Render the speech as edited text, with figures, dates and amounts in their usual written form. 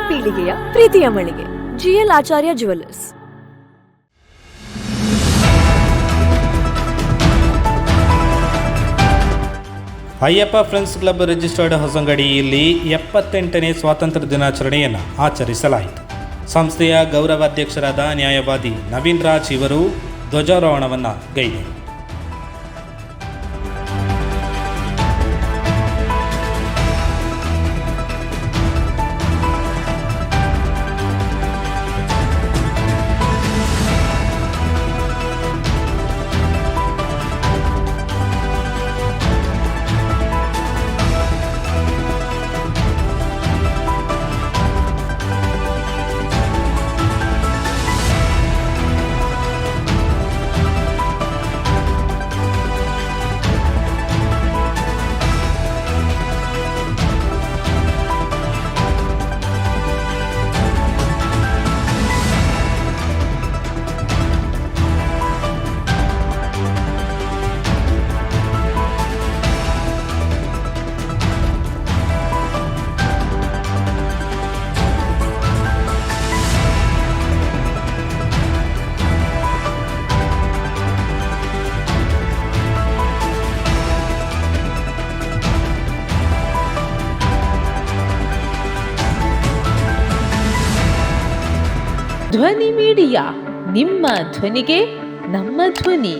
ಪೀಳಿಗೆಯ ಪ್ರೀತಿಯ ಮಳಿಗೆ GL Acharya jewellers. Ayyappa friends club registered ಹೊಸಂಗಡಿಯಲ್ಲಿ 78ನೇ ಸ್ವಾತಂತ್ರ್ಯ ದಿನಾಚರಣೆಯನ್ನು ಆಚರಿಸಲಾಯಿತು. ಸಂಸ್ಥೆಯ ಗೌರವಾಧ್ಯಕ್ಷರಾದ ನ್ಯಾಯವಾದಿ ನವೀನ್ ರಾಜ್ ಇವರು ಧ್ವಜಾರೋಹಣವನ್ನು ಗೈದರು. ಧ್ವನಿ ಮೀಡಿಯಾ, ನಿಮ್ಮ ಧ್ವನಿಗೆ ನಮ್ಮ ಧ್ವನಿ.